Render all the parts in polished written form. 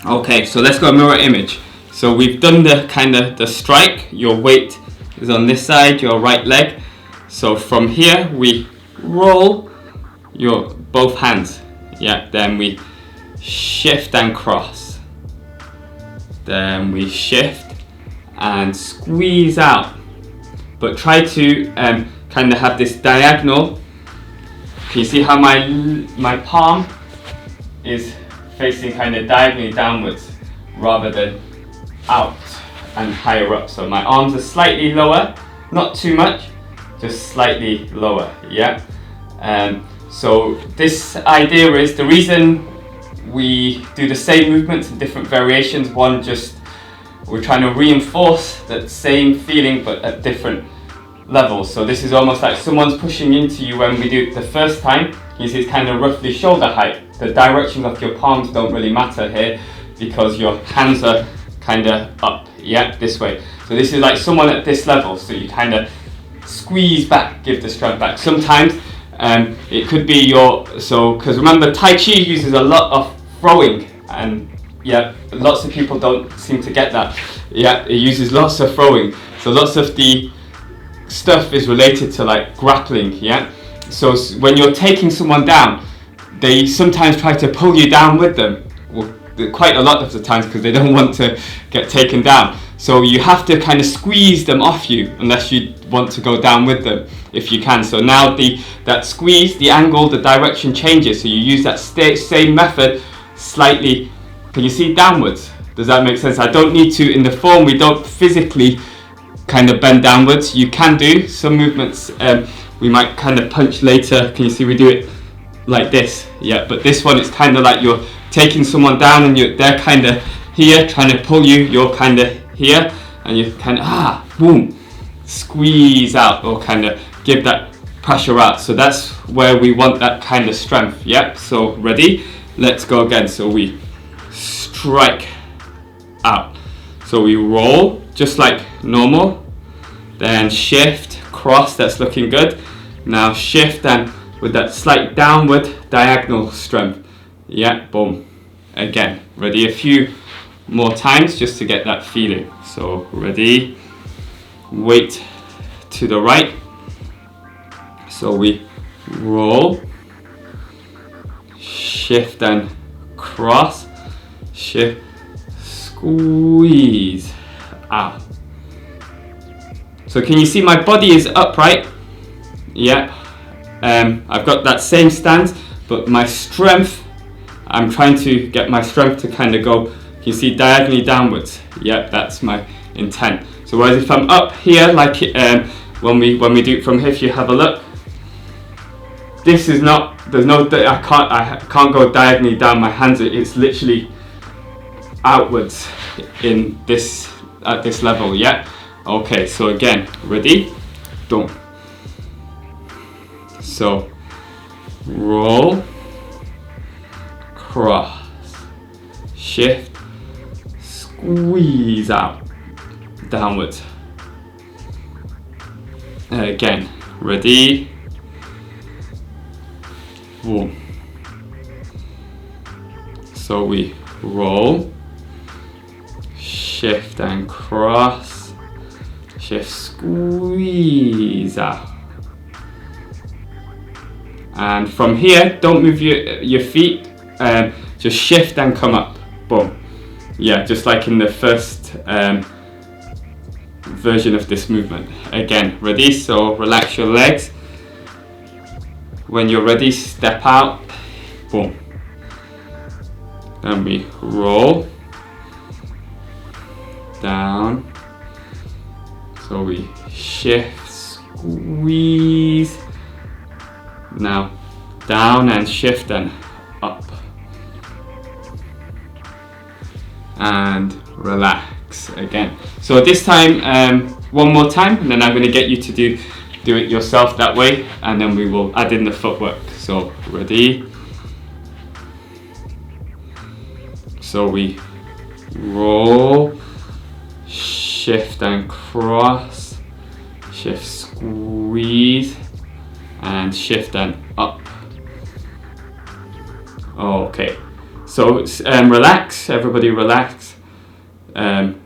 Okay, so let's go mirror image. So we've done the kind of the strike. Your weight is on this side, your right leg. So from here we roll your both hands. Yeah, then we shift and cross. Then we shift and squeeze out. But try to kind of have this diagonal. Can you see how my palm is facing kind of diagonally downwards rather than out and higher up? So my arms are slightly lower, not too much, just slightly lower. Yeah. So this idea is the reason we do the same movements in different variations. One, just we're trying to reinforce that same feeling but at different levels. So this is almost like someone's pushing into you when we do it the first time. You see it's kind of roughly shoulder height. The directions of your palms don't really matter here because your hands are kind of up, yeah, this way. So this is like someone at this level, so you kind of squeeze back, give the strength back. Sometimes it could be because remember Tai Chi uses a lot of throwing, and yeah, lots of people don't seem to get that. Yeah, it uses lots of throwing. So lots of the stuff is related to like grappling, yeah. So when you're taking someone down, they sometimes try to pull you down with them. Well, quite a lot of the times because they don't want to get taken down. So you have to kind of squeeze them off you unless you want to go down with them if you can. So now that squeeze, the angle, the direction changes. So you use that same method slightly. Can you see downwards? Does that make sense? I don't need to, in the form we don't physically kind of bend downwards. You can do some movements, we might kind of punch later. Can you see we do it like this? Yeah, but this one it's kind of like you're taking someone down and they're kind of here trying to pull you, you're kind of here and you kind of boom, squeeze out or kind of give that pressure out. So that's where we want that kind of strength. Yep, so ready, let's go again. So we strike out, so we roll just like normal, then shift, cross, that's looking good. Now shift and with that slight downward diagonal strength. Yeah, boom, again. Ready, a few more times just to get that feeling. So ready, weight to the right, so we roll, shift and cross, shift, squeeze out. So can you see my body is upright? Yeah, I've got that same stance, but my strength, I'm trying to get my strength to kind of go, can you see, diagonally downwards? Yeah, that's my intent. So whereas if I'm up here, like when we do it from here, if you have a look, this is not, I can't go diagonally down my hands, it's literally outwards in this, at this level, yeah? Okay, so again, ready? Boom. So, roll, cross, shift, squeeze out, downwards. Again, ready? Boom. So we roll, shift and cross, shift, squeeze out. And from here, don't move your feet, just shift and come up, boom. Yeah, just like in the first version of this movement. Again, ready? So relax your legs. When you're ready, step out, boom. Then we roll, down. So we shift, squeeze. Now down and shift and up. And relax again. So this time, one more time, and then I'm going to get you to do it yourself that way, and then we will add in the footwork. So ready? So we roll, shift and cross, shift, squeeze, and shift and up. Okay, So relax, everybody relax.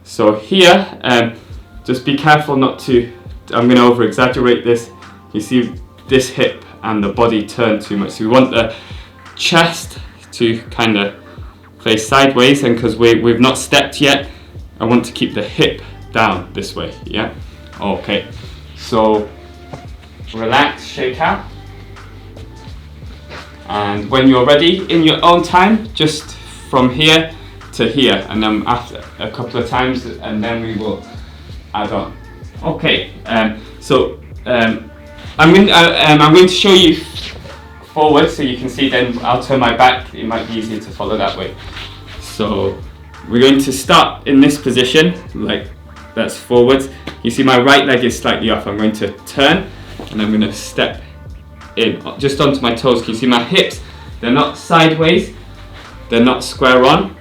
So here, just be careful not to, I'm going to over exaggerate this. You see this hip and the body turn too much. So we want the chest to kind of face sideways, and because we've not stepped yet, I want to keep the hip down this way, yeah? Okay, so relax, shake out. And when you're ready, in your own time, just from here to here, and then after a couple of times, and then we will add on. Okay, I'm going to show you forward so you can see, then I'll turn my back, it might be easier to follow that way. So we're going to start in this position, like that's forwards. You see my right leg is slightly off. I'm going to turn and I'm going to step in just onto my toes. Can you see my hips? They're not sideways, they're not square on,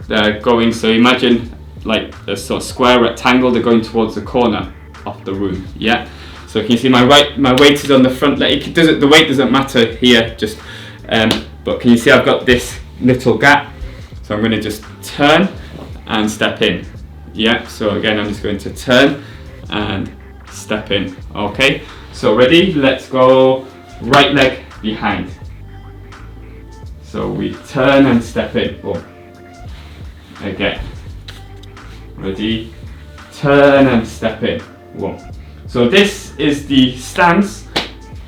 they're going, so imagine like a sort of square rectangle, they're going towards the corner of the room, yeah? So can you see my weight is on the front leg. The weight doesn't matter here, just but can you see I've got this little gap? So I'm going to just turn and step in. Yeah, so again I'm just going to turn and step in. Okay, so ready? Let's go right leg behind. So we turn and step in. Boom. Again. Ready? Turn and step in. Boom. So this is the stance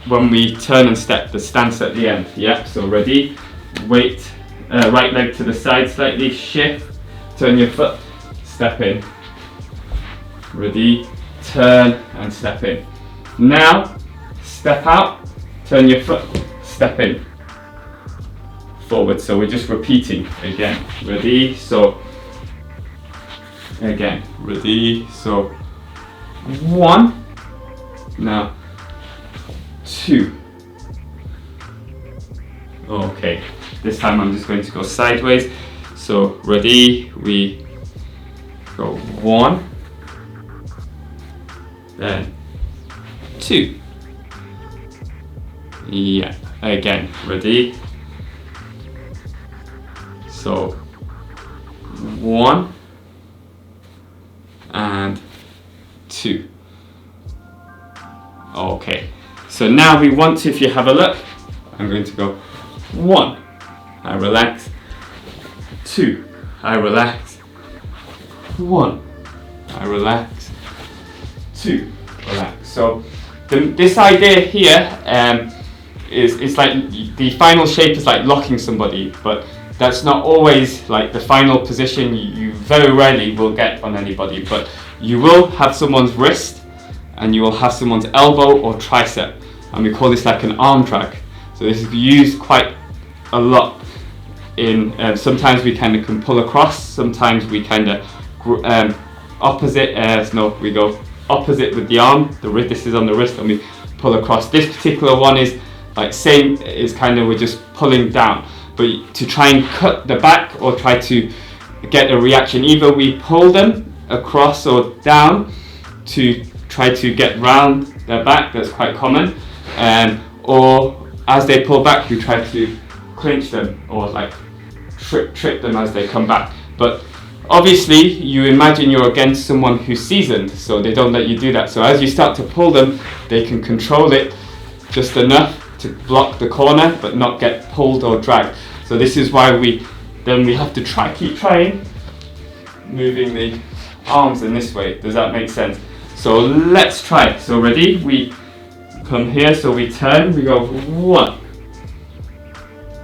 when we turn and step, the stance at the end. Yeah, so ready? Weight, right leg to the side slightly, shift, turn your foot, step in. Ready? Turn and step in. Now, step out, turn your foot, step in. Forward, so we're just repeating again. Ready? So, again, ready? So, 1. Now, 2. Okay, this time I'm just going to go sideways. So, ready? We go 1, then 2. Yeah, again, ready? So, 1 and 2. Okay, so now we want to, if you have a look, I'm going to go 1, I relax, 2, I relax, 1, I relax, 2, relax. So this idea here is like the final shape is like locking somebody, but that's not always like the final position. You very rarely will get on anybody, but you will have someone's wrist and you will have someone's elbow or tricep, and we call this like an arm drag. So this is used quite a lot in, sometimes we kind of can pull across, sometimes we kind of opposite, we go opposite with the arm, this is on the wrist, and we pull across. This particular one is like same, is kind of, we're just pulling down, but to try and cut the back or try to get a reaction, either we pull them across or down to try to get round their back, that's quite common, or as they pull back we try to clinch them or like trick them as they come back. But obviously you imagine you're against someone who's seasoned, so they don't let you do that. So as you start to pull them, they can control it just enough to block the corner but not get pulled or dragged. So this is why we have to keep trying moving the arms in this way. Does that make sense? So let's try. So ready? We come here, so we turn, we go 1.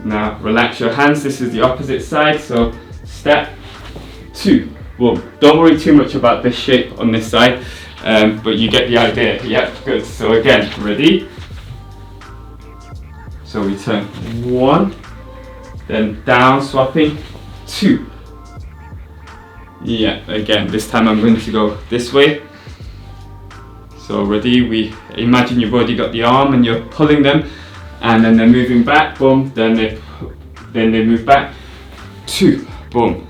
Now relax your hands, this is the opposite side, so step 2. Boom. Don't worry too much about this shape on this side, but you get the idea. Yeah, good. So again, ready? So we turn 1, then down, swapping, 2. Yeah, again, this time I'm going to go this way. So ready, we imagine you've already got the arm and you're pulling them, and then they're moving back, boom, then they move back, 2, boom.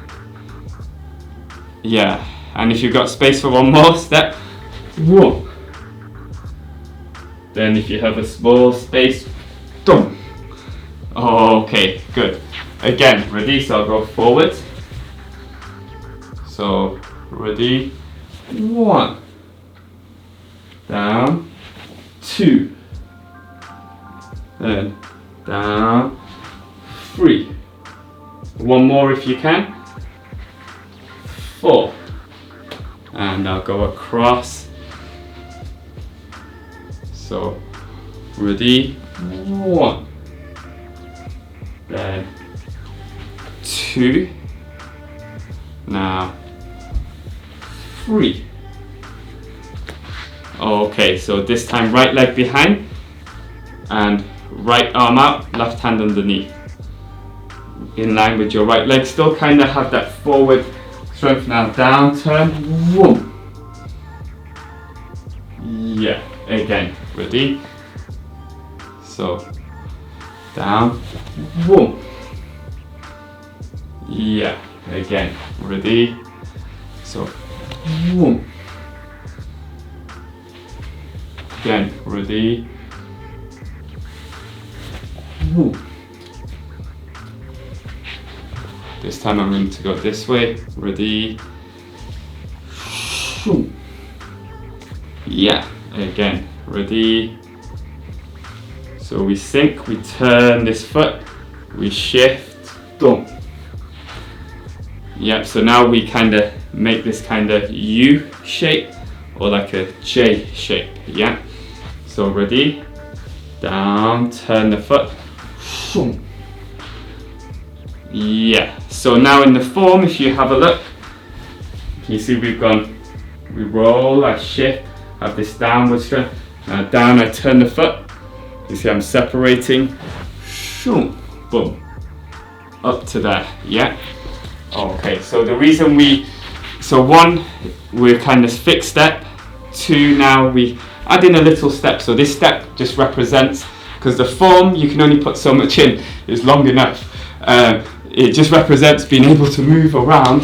Yeah, and if you've got space for one more step, 1. Then if you have a small space, boom. Okay, good. again, ready? So I'll go forward. So ready? 1, down, 2, then down, 3. One more if you can. 4. And I'll go across. So ready? 1. Then 2. Now 3. Okay, so this time right leg behind and right arm out, left hand underneath. In line with your right leg, still kind of have that forward strength. Now down, turn, whoom. Yeah, again, ready? So down, whoom. Yeah, again, ready? So whoom. Again, ready? Whoom. This time I'm going to go this way. Ready? Shoom. Yeah, again, ready? So we sink, we turn this foot, we shift, dum. Yep, so now we kind of make this kind of U shape or like a J shape, yeah? So ready? Down, turn the foot, shoom. Yeah, so now in the form, if you have a look, you see we roll, I shift, have this downward strength. Now down, I turn the foot. You see I'm separating, shoom, boom, up to there, yeah? Okay, so the reason so 1, we're kind of fixed step. 2, now we add in a little step. So this step just represents, because the form, you can only put so much in, is long enough. It just represents being able to move around,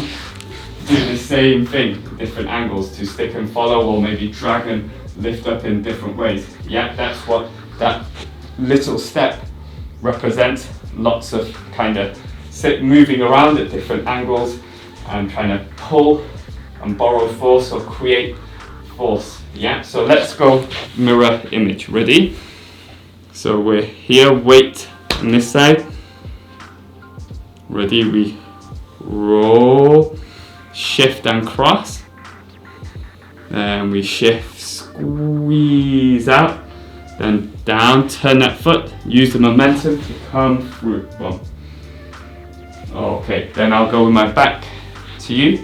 do the same thing, different angles, to stick and follow, or maybe drag and lift up in different ways. Yeah, that's what that little step represents. Lots of kind of moving around at different angles and trying to pull and borrow force or create force. Yeah, so let's go mirror image. Ready? So we're here, weight on this side. Ready, we roll, shift and cross. Then we shift, squeeze out, then down, turn that foot, use the momentum to come through. Boom. Okay, then I'll go with my back to you.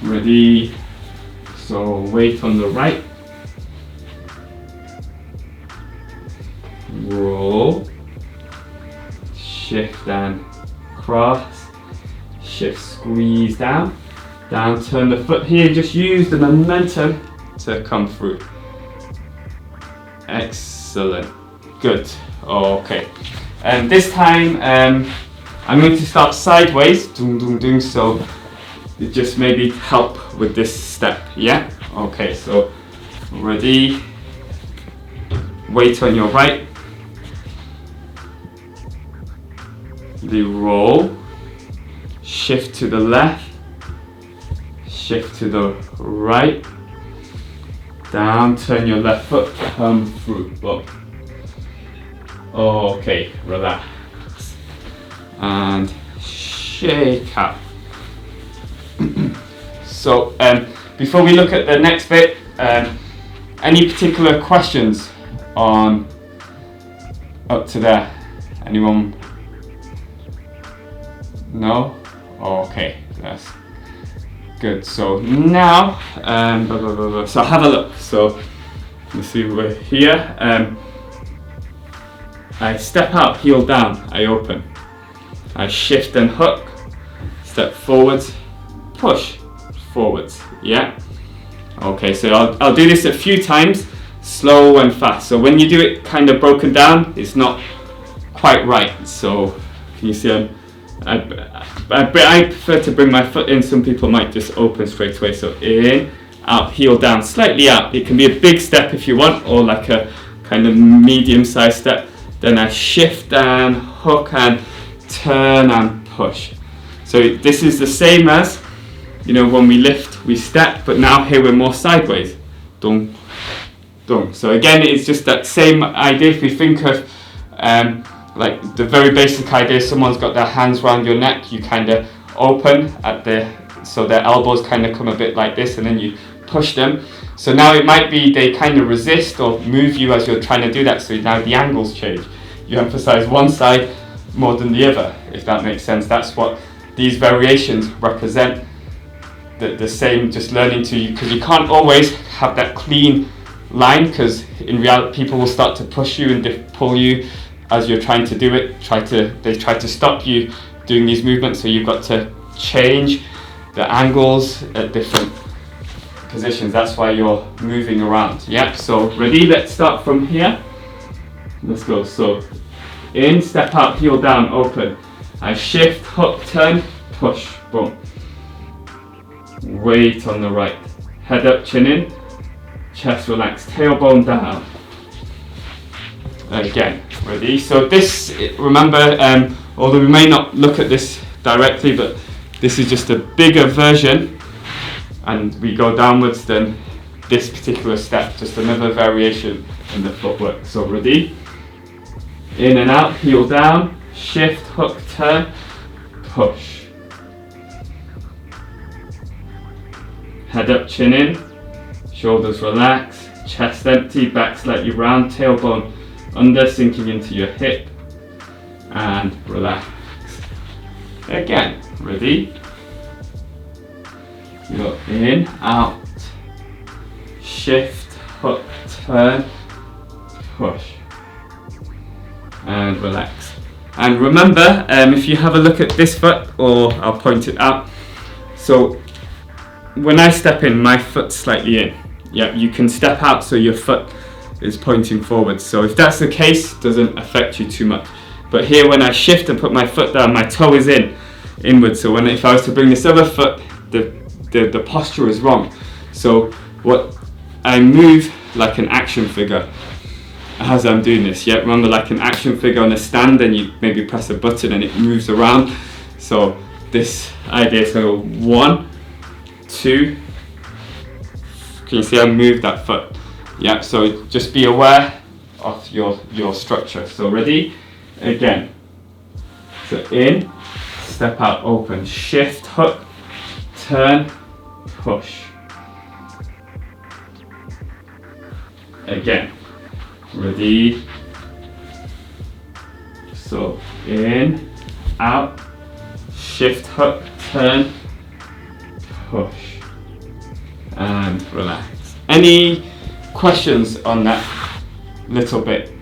Ready, so weight on the right. Roll, shift and cross, shift, squeeze down, down, turn the foot here, just use the momentum to come through. Excellent, good, okay. And this time I'm going to start sideways, so it just maybe help with this step, yeah? Okay, so ready, weight on your right. The roll, shift to the left, shift to the right, down, turn your left foot, come through, boom. Okay, relax, and shake out. So before we look at the next bit, any particular questions on up to there? Anyone? No? Okay, that's good. So now, so have a look. So you see we're here. I step out, heel down, I open. I shift and hook, step forwards, push forwards, yeah? Okay, so I'll do this a few times, slow and fast. So when you do it kind of broken down, it's not quite right. So can you see I prefer to bring my foot in. Some people might just open straight away. So in, out, heel down, slightly out. It can be a big step if you want, or like a kind of medium-sized step. then I shift and hook and turn and push. So this is the same as, you know, when we lift, we step, but now here we're more sideways. Dum, dum. So again, it's just that same idea. If we think of like the very basic idea, someone's got their hands around your neck, you kind of open at so their elbows kind of come a bit like this, and then you push them. So now it might be they kind of resist or move you as you're trying to do that, so now the angles change. You emphasize one side more than the other, if that makes sense. That's what these variations represent. The same, just learning to, because you can't always have that clean line, because in reality people will start to push you and pull you as you're trying to do it. They try to stop you doing these movements, so you've got to change the angles at different positions. That's why you're moving around. Yeah, so ready, let's start from here. Let's go. So in, step out, heel down, open. I shift, hook, turn, push, boom. Weight on the right. Head up, chin in, chest relaxed, tailbone down. Again, ready? So this, remember, although we may not look at this directly, but this is just a bigger version, and we go downwards than this particular step, just another variation in the footwork. So ready? In and out, heel down, shift, hook, turn, push. Head up, chin in, shoulders relax, chest empty, back slightly round, tailbone under, sinking into your hip, and relax. Again, ready? Go in, out, shift, hook, turn, push, and relax. And remember, if you have a look at this foot, or I'll point it out, so when I step in, my foot's slightly in. Yeah, you can step out so your foot is pointing forward. So if that's the case, it doesn't affect you too much. But here, when I shift and put my foot down, my toe is inward. So if I was to bring this other foot, the posture is wrong. So what I move like an action figure as I'm doing this. Yeah, remember, like an action figure on a stand, and you maybe press a button and it moves around. So this idea, so 1, 2, can you see I moved that foot? Yeah, so just be aware of your structure. So ready? Again. So in, step out, open, shift, hook, turn, push. Again. Ready? So in, out, shift, hook, turn, push, and relax. Any questions on that little bit?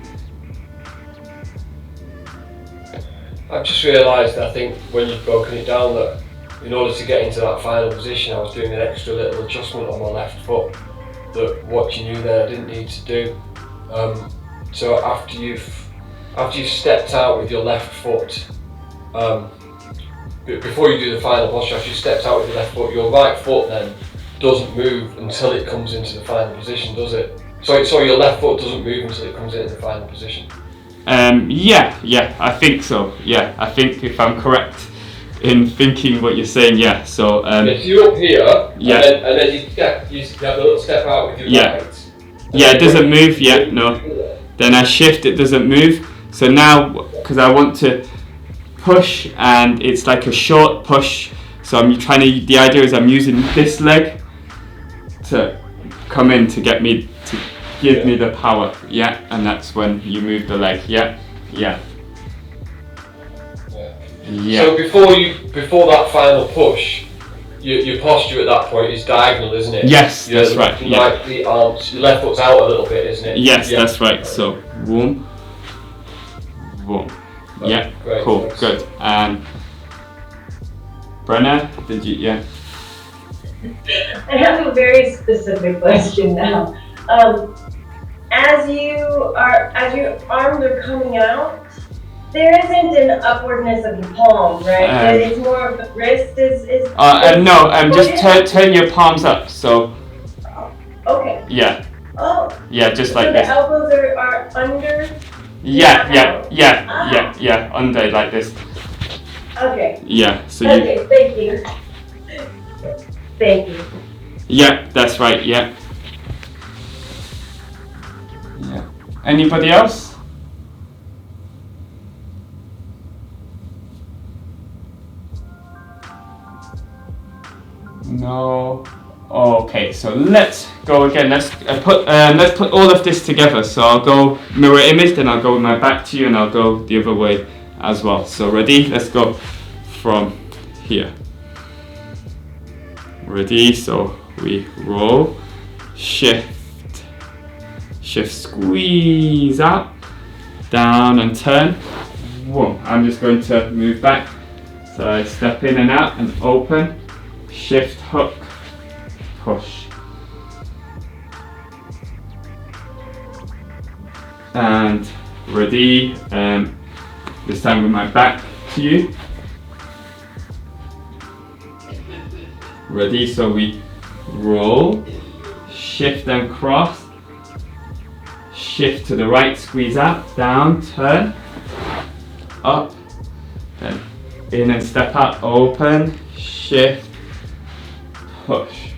I've just realised, I think, when you've broken it down, that in order to get into that final position, I was doing an extra little adjustment on my left foot that what you knew there I didn't need to do. So after you've stepped out with your left foot, before you do the final posture, after you stepped out with your left foot, your right foot then doesn't move until it comes into the final position, does it? So your left foot doesn't move until it comes into the final position. Yeah, I think so. Yeah, I think if I'm correct in thinking what you're saying, yeah. So if you're up here, yeah, and then you have a little step out with your right. Yeah, it doesn't move. Yeah, no. Then I shift, it doesn't move. So now, because I want to push, and it's like a short push. So I'm trying to. The idea is I'm using this leg to come in to get me to give me the power. Yeah, and that's when you move the leg. Yeah. So before that final push, your posture at that point is diagonal, isn't it? Yes, that's right. Like the arms, your left foot's out a little bit, isn't it? Yes, that's right. So boom, boom. Yeah, great, cool, thanks. Good. And Brenna, did you? Yeah. I have a very specific question now. As your arms are coming out, there isn't an upwardness of the palm, right? It's more of the wrist is. No, just turn your palms up. So. Okay. Yeah. Oh. Yeah, just so like the this. elbows are under. Yeah, under like this. Okay. Yeah, so you, Okay, thank you. Thank you. yeah, that's right, yeah. Yeah. Anybody else? No. Okay, so let's go again. Let's put all of this together. So I'll go mirror image, then I'll go with my back to you, and I'll go the other way as well. So ready? Let's go from here. Ready? So we roll, shift, squeeze up, down and turn. Whoa! I'm just going to move back. So I step in and out and open, shift, hook, push. And ready, this time with my back to you. Ready, so we roll, shift and cross, shift to the right, squeeze out, down, turn, up, then in and step out, open, shift, push.